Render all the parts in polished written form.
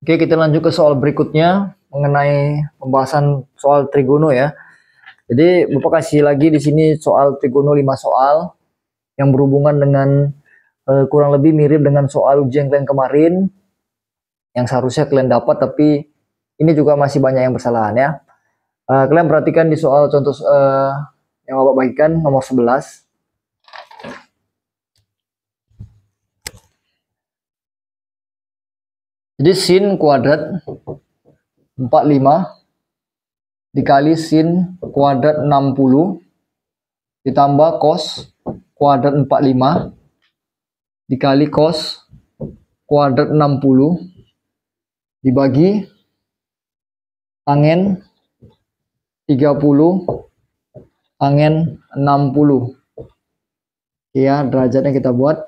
Oke, kita lanjut ke soal berikutnya mengenai pembahasan soal trigono ya. Jadi Bapak kasih lagi di sini soal trigono 5 soal yang berhubungan dengan kurang lebih mirip dengan soal ujian kalian kemarin yang seharusnya kalian dapat, tapi ini juga masih banyak yang bersalahan ya. Kalian perhatikan di soal contoh yang Bapak bagikan nomor 11. Jadi sin kuadrat 45 dikali sin kuadrat 60 ditambah cos kuadrat 45 dikali cos kuadrat 60 dibagi tangen 30 tangen 60. Ya, derajatnya kita buat.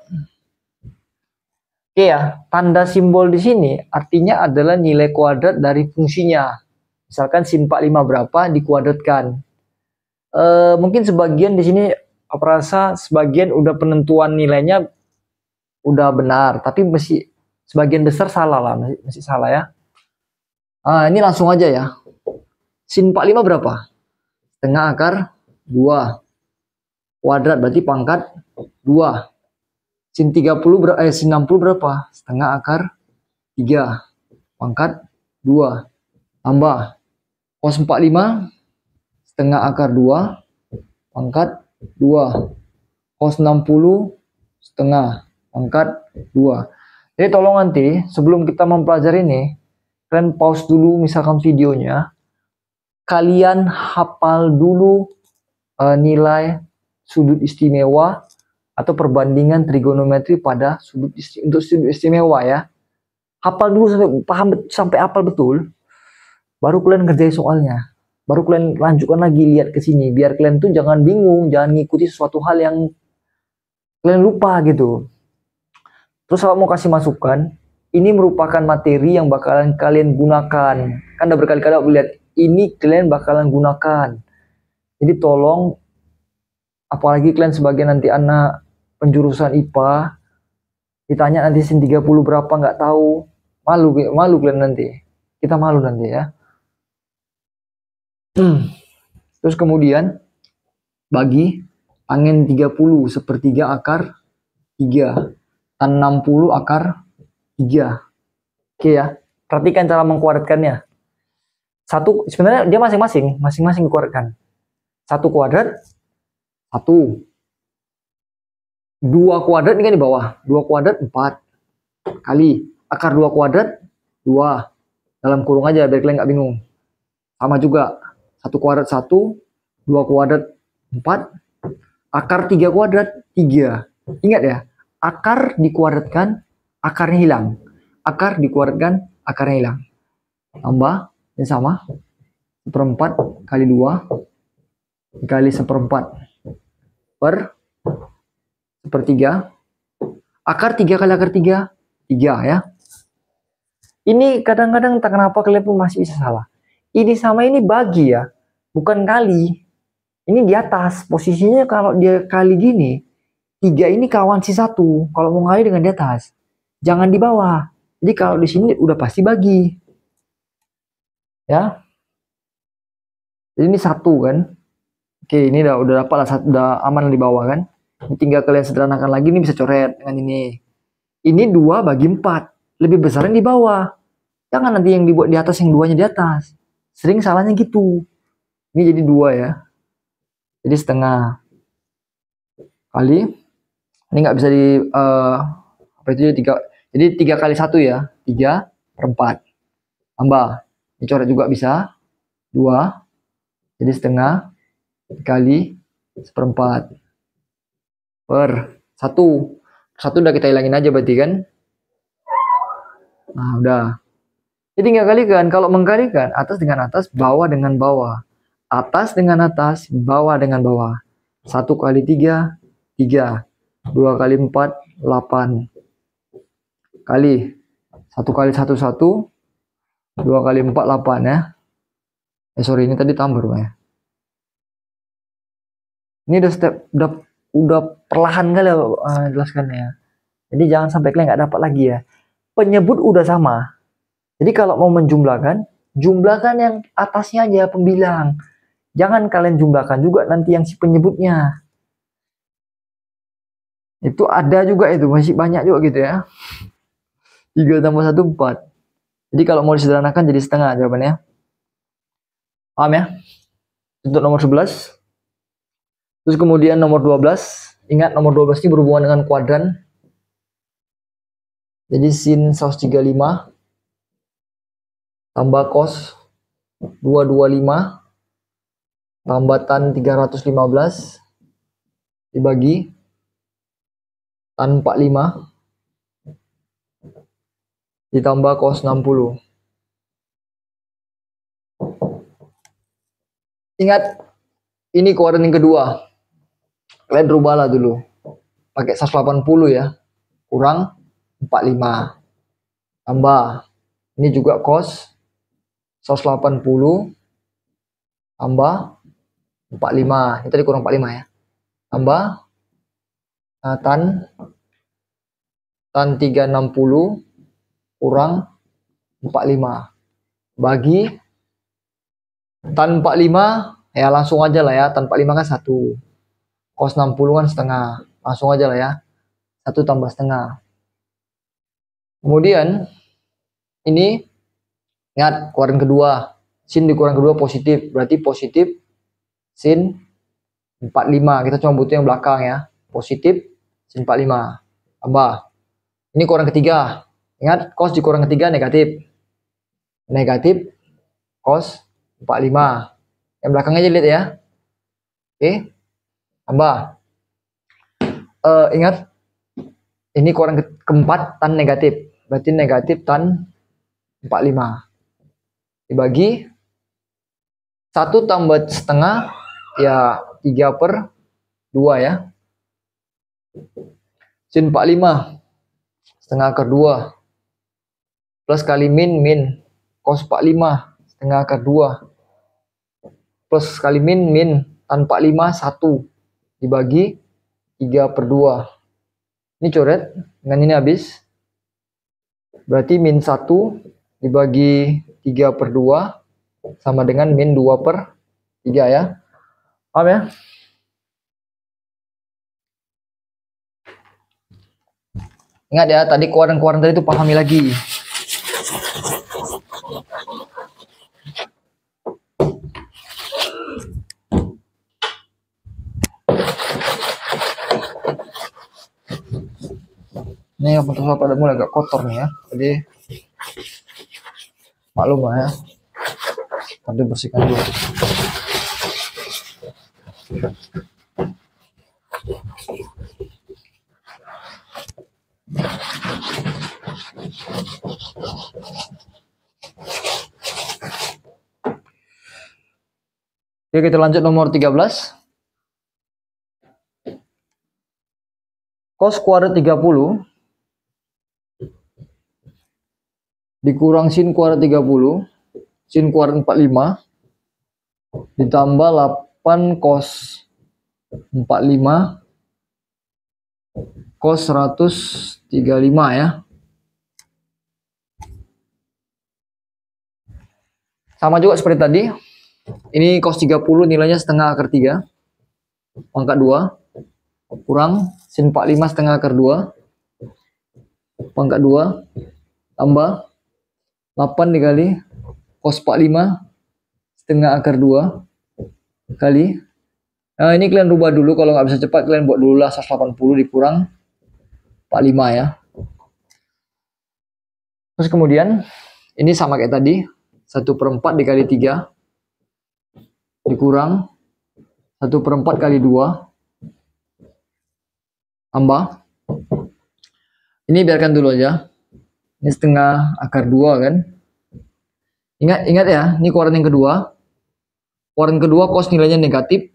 Oke ya, tanda simbol di sini artinya adalah nilai kuadrat dari fungsinya. Misalkan sin 45 berapa dikuadratkan. Mungkin sebagian di sini apa rasa sebagian udah penentuan nilainya udah benar, tapi masih sebagian besar salah lah, masih salah ya. Ini langsung aja ya. Sin 45 berapa? Setengah akar 2. Kuadrat berarti pangkat 2. Sin 30 sin 60 berapa? Setengah akar 3. Pangkat 2. Tambah cos 45 setengah akar 2 pangkat 2. Cos 60 setengah pangkat 2. Jadi tolong nanti sebelum kita mempelajari ini, kalian pause dulu misalkan videonya. Kalian hafal dulu nilai sudut istimewa atau perbandingan trigonometri pada sudut istimewa ya. Hafal dulu sampai paham, sampai hafal betul. Baru kalian kerjain soalnya. Baru kalian lanjutkan lagi lihat ke sini biar kalian tuh jangan bingung, jangan ngikuti sesuatu hal yang kalian lupa gitu. Terus saya mau kasih masukan, ini merupakan materi yang bakalan kalian gunakan. Kan udah berkali-kali aku lihat ini kalian bakalan gunakan. Jadi tolong, apalagi kalian sebagai nanti anak penjurusan IPA, ditanya nanti sin 30 berapa nggak tahu, malu kalian nanti. Kita malu nanti ya. Terus kemudian bagi tangen 30 sepertiga akar 3, tan 60 akar 3. Oke ya, perhatikan cara mengkuadratkannya. Satu, sebenarnya dia masing-masing dikuadratkan. 1 kuadrat 1. 2 kuadrat ini kan di bawah. 2 kuadrat 4 kali akar 2 kuadrat 2. Dalam kurung aja biar kalian nggak bingung. Sama juga 1 kuadrat 1, 2 kuadrat 4, akar 3 kuadrat 3. Ingat ya, akar dikuadratkan, akarnya hilang. Akar dikuadratkan, akarnya hilang. Tambah, ini sama. 1/4 kali 2 dikali 1/4 per 1/3. Akar 3 kali akar 3, 3 ya. Ini kadang-kadang tak kenapa kalian pun masih bisa salah. Ini sama ini bagi ya, bukan kali. Ini di atas, posisinya kalau dia kali gini, 3 ini kawan si 1. Kalau mau ngali dengan di atas, jangan di bawah. Jadi kalau di sini udah pasti bagi. Ya. Jadi ini 1 kan. Oke, ini udah dapat lah, udah aman di bawah kan. Ini tinggal kalian sederhanakan lagi, ini bisa coret dengan ini. Ini 2 bagi 4. Lebih besar yang di bawah. Jangan nanti yang dibuat di atas, yang 2-nya di atas. Sering salahnya gitu. Ini jadi 2 ya. Jadi setengah kali. Ini nggak bisa di apa itu 3. Jadi 3 kali 1 ya. 3/4. Tambah. Ini coret juga bisa. 2. Jadi setengah kali 1/4 per 1. 1 udah kita hilangin aja berarti kan. Nah udah. Jadi tinggal kalikan. Kalau mengkalikan atas dengan atas, bawah dengan bawah. Atas dengan atas, bawah dengan bawah. 1 kali 3, 3. 2 kali 4, 8. Kali 1 kali 1, 1. 2 kali 4, 8 ya. Sorry, ini tadi tambah ya. Ini udah step, udah perlahan kali jelaskannya ya. Jadi jangan sampai kalian nggak dapat lagi ya. Penyebut udah sama. Jadi kalau mau menjumlahkan, jumlahkan yang atasnya aja pembilang. Jangan kalian jumlahkan juga nanti yang si penyebutnya. Itu ada juga itu, masih banyak juga gitu ya. 3 tambah 1, 4. Jadi kalau mau disederhanakan jadi setengah jawabannya. Paham ya? Untuk nomor 11. Terus kemudian nomor 12. Ingat nomor 12 ini berhubungan dengan kuadran. Jadi sin 135 tambah cos 225 tambah tan 315 dibagi tan 45 ditambah cos 60. Ingat, ini kuadran yang kedua. Kalian rubahlah dulu. Pakai 180 ya. Kurang 45. Tambah. Ini juga cos 180 tambah 45. Ini tadi kurang 45 ya. Tambah tan 360 kurang 45. Bagi tan 45 ya langsung aja lah ya. Tan 45 kan 1. Cos 60 kan setengah. Langsung aja lah ya. 1 tambah setengah. Kemudian ini ingat kuadran kedua. Sin di kuadran kedua positif. Berarti positif sin 45. Kita cuma butuh yang belakang ya. Positif sin 45. Tambah. Ini kuadran ketiga. Ingat cos di kuadran ketiga negatif. Negatif cos 45. Yang belakangnya aja lihat ya. Oke. Tambah. Ingat ini kuadran keempat tan negatif. Berarti negatif tan 45. Dibagi 1 tambah setengah ya 3/2 ya. Sin 45 setengah akar 2 plus kali min cos 45 setengah akar 2 plus kali min tan 45 1 dibagi 3/2. Ini coret dengan ini habis. Berarti min 1 dibagi 3/2 sama dengan min 2/3 ya. Paham ya? Ingat ya, tadi kuadran-kuadran tadi itu pahami lagi. Ini yang foto pada mulai agak kotor nih ya. Jadi maklum lah ya. Nanti bersihkan dulu. Oke, kita lanjut nomor 13. Cos kuadrat 30 dikurang sin kuadrat 30, sin kuadrat 45 ditambah 8 cos 45 cos 135 ya. Sama juga seperti tadi. Ini cos 30 nilainya setengah akar 3 pangkat 2 kurang sin 45 setengah akar 2 pangkat 2 tambah 8 dikali cos 45 setengah akar 2 kali. Nah, ini kalian rubah dulu, kalau nggak bisa cepat kalian buat dulu lah 180 dikurang 45 ya. Terus kemudian ini sama kayak tadi, 1/4 dikali 3 dikurang 1/4 kali 2 tambah. Ini biarkan dulu aja. Ini setengah akar 2 kan. Ingat ya, ini kuadran yang kedua. Kuadran kedua cos nilainya negatif.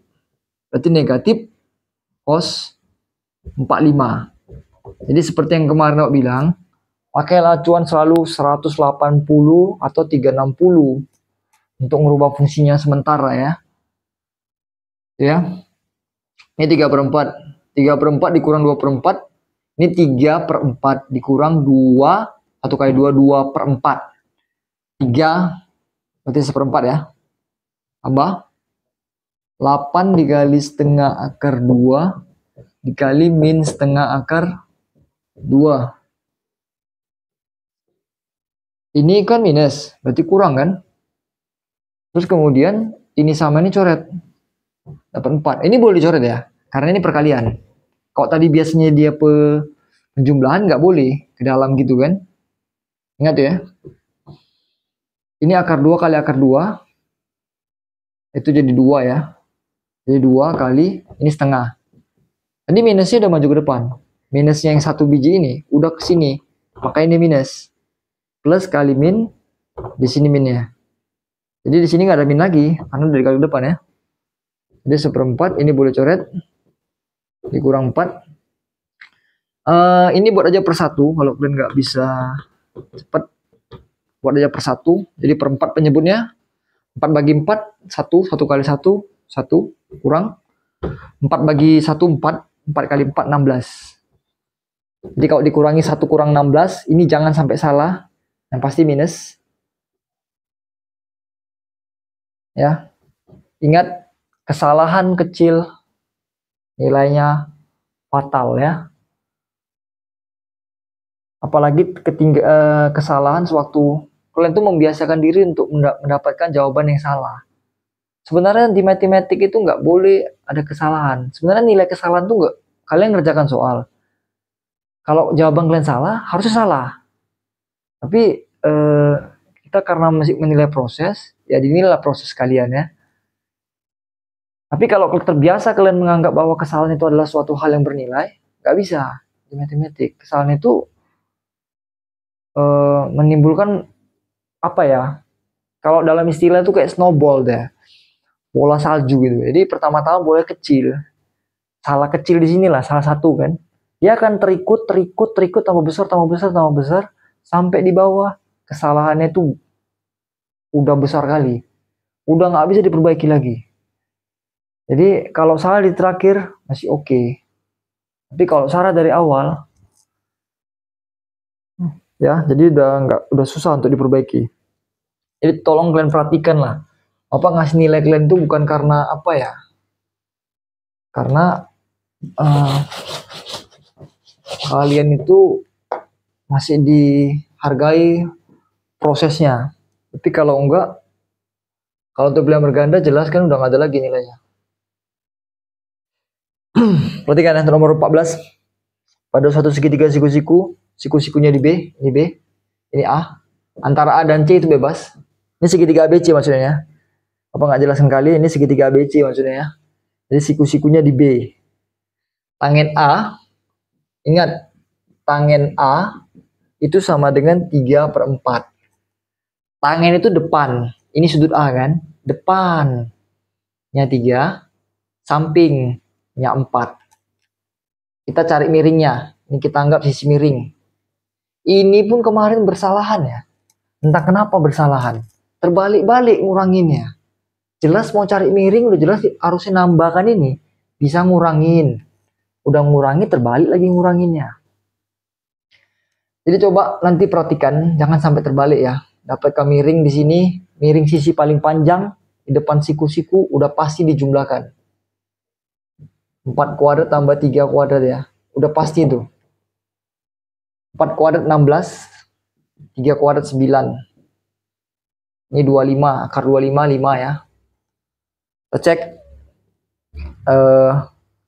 Berarti negatif cos 45. Jadi seperti yang kemarin aku bilang, pakai acuan selalu 180 atau 360 untuk merubah fungsinya sementara ya. Ya. Ini 3/4. 3/4 dikurang 2/4. Ini 3/4 dikurang 2, 1 kali 2, 2/4. 3 berarti 1/4 ya. Tambah 8 dikali setengah akar 2 dikali min setengah akar 2. Ini kan minus, berarti kurang kan? Terus kemudian ini sama ini coret. Dapat 4. Ini boleh dicoret ya, karena ini perkalian. Kalau tadi biasanya dia penjumlahan nggak boleh ke dalam gitu kan. Ingat ya. Ini akar 2 kali akar 2. Itu jadi 2 ya. Jadi 2 kali ini setengah. Tadi minusnya udah maju ke depan. Minusnya yang 1 biji ini udah ke sini. Maka ini minus. Plus kali min, di sini minnya. Jadi di sini nggak ada min lagi karena dari kali depan ya. Jadi 1/4 ini boleh coret. Dikurang 4. Ini buat aja per 1 kalau kalian nggak bisa cepat. Buat aja per 1. Jadi per 4 penyebutnya. 4 bagi 4 1, 1 kali 1 1 kurang 4 bagi 1 4, 4 kali 4 16. Jadi kalau dikurangi 1 kurang 16, ini jangan sampai salah, yang pasti minus. Ya. Ingat, kesalahan kecil nilainya fatal ya. Apalagi kesalahan sewaktu kalian tuh membiasakan diri untuk mendapatkan jawaban yang salah. Sebenarnya di matematik itu nggak boleh ada kesalahan. Sebenarnya nilai kesalahan tuh nggak, kalian ngerjakan soal. Kalau jawaban kalian salah, harusnya salah. Tapi kita karena masih menilai proses, ya dinilai proses kalian ya. Tapi kalau terbiasa kalian menganggap bahwa kesalahan itu adalah suatu hal yang bernilai, nggak bisa di matematik. Kesalahan itu menimbulkan apa ya? Kalau dalam istilah itu kayak snowball deh, bola salju gitu. Jadi pertama-tama boleh kecil, salah kecil di sinilah salah satu kan. Dia akan terikut tambah besar sampai di bawah kesalahannya itu udah besar kali, udah nggak bisa diperbaiki lagi. Jadi kalau salah di terakhir masih oke, tapi kalau salah dari awal ya jadi udah susah untuk diperbaiki. Jadi tolong kalian perhatikan lah, apa ngasih nilai kalian itu bukan karena apa ya, karena kalian itu masih dihargai prosesnya. Tapi kalau enggak, kalau untuk bilangan berganda jelas kan udah nggak ada lagi nilainya. Perhatikan ya, nomor 14. Pada suatu segitiga siku-siku, siku-sikunya di B, ini B, ini A. Antara A dan C itu bebas. Ini segitiga ABC maksudnya ya. Apa nggak jelasin kali, ini segitiga ABC maksudnya ya. Jadi siku-sikunya di B. Tangen A, ingat, tangen A itu sama dengan 3/4. Tangen itu depan. Ini sudut A kan? Depannya 3, sampingnya 4. Kita cari miringnya. Ini kita anggap sisi miring. Ini pun kemarin bersalahan ya. Entah kenapa bersalahan. Terbalik-balik nguranginnya. Jelas mau cari miring, udah jelas harusnya nambahkan ini. Bisa ngurangin. Udah ngurangi, terbalik lagi nguranginnya. Jadi coba nanti perhatikan, jangan sampai terbalik ya. Dapatkan miring di sini, miring sisi paling panjang, di depan siku-siku, udah pasti dijumlahkan. 4 kuadrat tambah 3 kuadrat ya. Udah pasti itu. 4 kuadrat 16, 3 kuadrat 9. Ini 25, akar 25, 5 ya. Kita cek.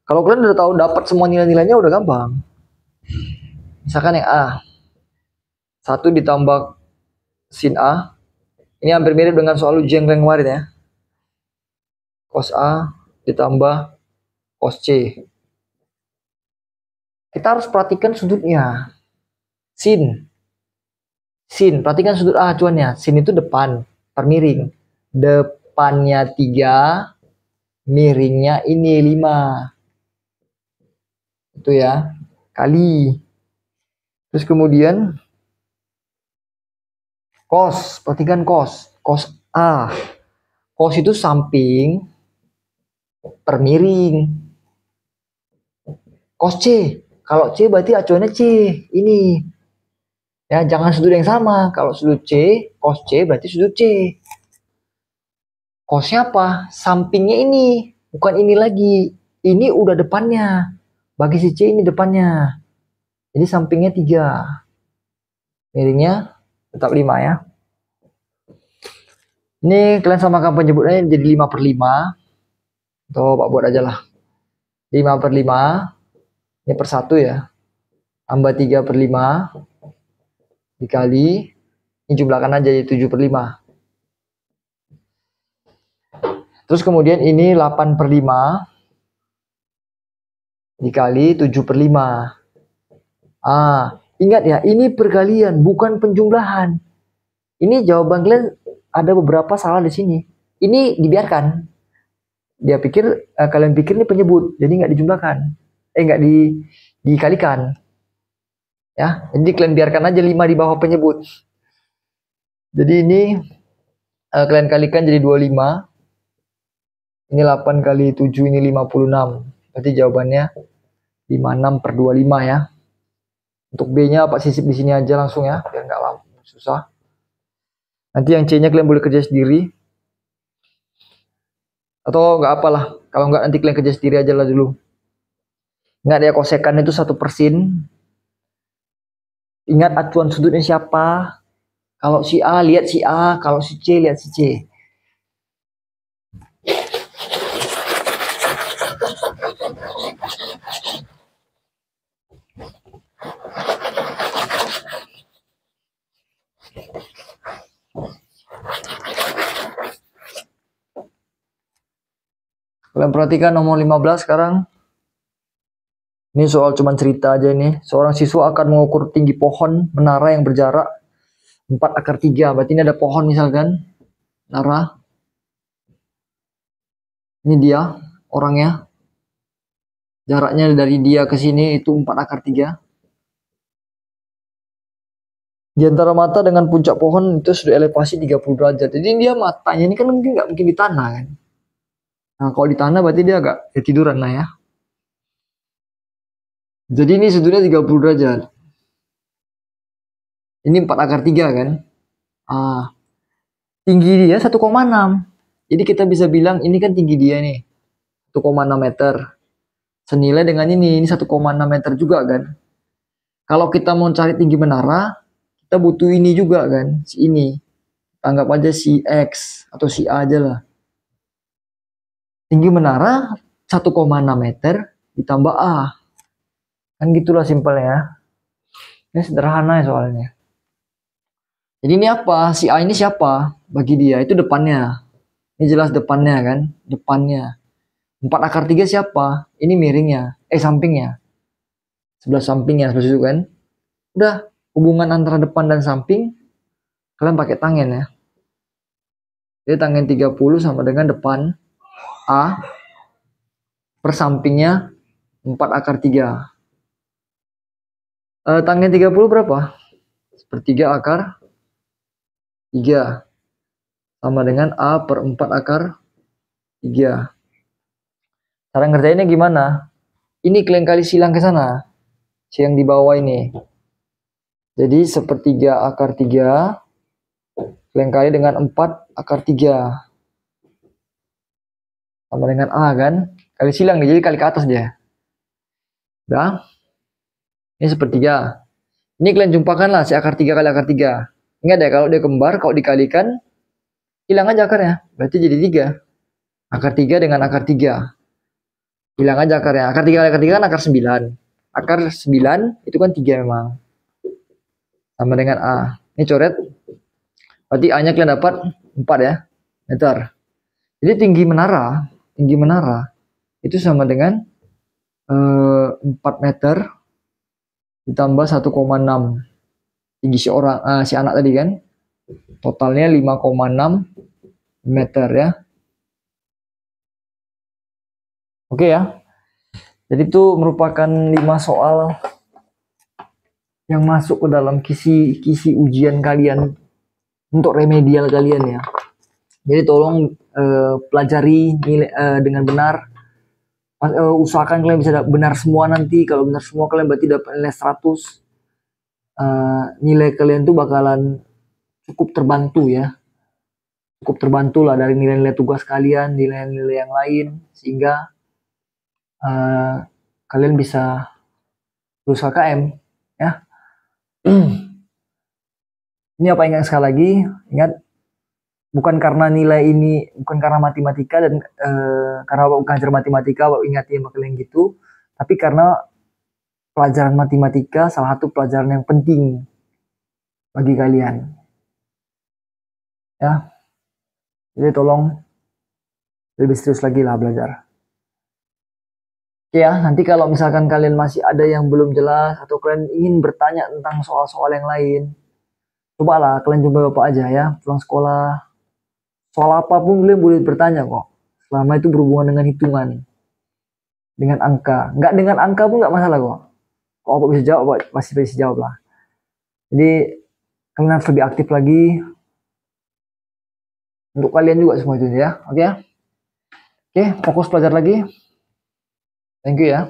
Kalau kalian udah tahu dapat semua nilai-nilainya udah gampang. Misalkan yang A. 1 ditambah sin A. Ini hampir mirip dengan soal ujian yang kemarin ya. Cos A ditambah cos C. Kita harus perhatikan sudutnya. Sin, perhatikan sudut A acuannya. Sin itu depan, per miring. Depannya 3, miringnya ini 5. Itu ya, kali. Terus kemudian cos, perhatikan cos. Cos A. Cos itu samping per miring. Cos C. Kalau C berarti acuannya C. Ini. Ya, jangan sudut yang sama. Kalau sudut C, cos C berarti sudut C. Cosnya apa? Sampingnya ini, bukan ini lagi. Ini udah depannya. Bagi si C ini depannya. Jadi sampingnya 3. Miringnya tetap 5 ya. Ini kalian samakan penyebutnya jadi 5/5. Atau Pak buat aja lah. 5/5. Ini per 1 ya. Tambah 3/5. Dikali. Ini jumlahkan aja jadi 7/5. Terus kemudian ini 8/5. Dikali 7/5. Ingat ya, ini perkalian, bukan penjumlahan. Ini jawaban kalian ada beberapa salah di sini. Ini dibiarkan. Kalian pikir ini penyebut, jadi nggak dijumlahkan. Nggak dikalikan. Ya, jadi kalian biarkan aja 5 di bawah penyebut. Jadi ini kalian kalikan jadi 25. Ini 8 kali 7, ini 56. Berarti jawabannya 56/25 ya. Untuk B-nya Pak sisip di sini aja langsung ya, biar nggak lama susah. Nanti yang C-nya kalian boleh kerja sendiri. Atau nggak apalah, kalau nggak nanti kalian kerja sendiri aja lah dulu. Ingat ya, kosekan itu 1%. Ingat acuan sudutnya siapa. Kalau si A lihat si A, kalau si C lihat si C. Kalian perhatikan nomor 15 sekarang. Ini soal cuman cerita aja ini. Seorang siswa akan mengukur tinggi pohon menara yang berjarak 4/3. Berarti ini ada pohon misalkan. Menara. Ini dia orangnya. Jaraknya dari dia ke sini itu 4/3. Di antara mata dengan puncak pohon itu sudah elevasi 30 derajat. Jadi dia matanya ini kan mungkin nggak mungkin di tanah kan. Nah kalau di tanah berarti dia agak tiduran lah ya. Jadi ini sudutnya 30 derajat. Ini 4/3 kan. Tinggi dia 1,6. Jadi kita bisa bilang ini kan tinggi dia nih. 1,6 meter. Senilai dengan ini 1,6 meter juga kan. Kalau kita mau cari tinggi menara, kita butuh ini juga kan, si ini. Anggap aja si X atau si A aja lah. Tinggi menara 1,6 meter ditambah A. Kan gitulah simpelnya. Ini sederhana ya soalnya. Jadi ini apa? Si A ini siapa? Bagi dia itu depannya. Ini jelas depannya kan, depannya. 4/3 siapa? Ini miringnya, sampingnya. Sebelah sampingnya, sebelah situ kan. Udah, hubungan antara depan dan samping, kalian pakai tangen ya. Jadi tangen 30 sama dengan depan A per sampingnya 4/3. Tangen 30 berapa? 1/3/3 sama dengan A per 4/3. Cara ngerjainnya gimana? Ini kalian kali silang ke sana. Si yang di bawah ini. Jadi 1/3/3 kalian kali dengan 4/3 sama dengan A kan. Kali silang nih, jadi kali ke atas dia. Udah. Ini 1/3. Ini kalian jumpakan lah si akar 3 kali akar 3. Ingat ya, kalau dia kembar, kalau dikalikan hilang aja akarnya. Berarti jadi 3. Akar 3 dengan akar 3. Hilang aja akarnya. Akar 3 kali akar 3 kan akar 9. Akar 9 itu kan 3 memang. Sama dengan A. Ini coret. Berarti A-nya kalian dapat 4 ya. Meter. Jadi tinggi menara itu sama dengan 4 meter ditambah 1,6. Tinggi si anak tadi kan. Totalnya 5,6 meter ya. Oke ya. Jadi itu merupakan 5 soal yang masuk ke dalam kisi ujian kalian untuk remedial kalian ya. Jadi tolong pelajari dengan benar. Usahakan kalian bisa benar semua nanti. Kalau benar semua kalian berarti dapat nilai 100. nilai kalian tuh bakalan cukup terbantu ya. Cukup terbantu lah dari nilai-nilai tugas kalian, nilai-nilai yang lain, sehingga kalian bisa lulus KKM ya. Ini apa, ingat sekali lagi, ingat, bukan karena nilai ini, bukan karena matematika dan karena Bapak ngajar matematika Bapak ingatin kalian gitu, tapi karena pelajaran matematika salah satu pelajaran yang penting bagi kalian ya. Jadi tolong lebih serius lagi lah belajar. Oke ya, nanti kalau misalkan kalian masih ada yang belum jelas atau kalian ingin bertanya tentang soal-soal yang lain, cobalah kalian coba Bapak aja ya, pulang sekolah. Soal apapun kalian boleh bertanya kok. Selama itu berhubungan dengan hitungan, dengan angka. Nggak dengan angka pun nggak masalah kok. Kalau Bapak bisa jawab, Bapak masih bisa jawab lah. Jadi kalian harus lebih aktif lagi. Untuk kalian juga semua itu ya, oke ya. Oke, fokus belajar lagi. Thank you ya.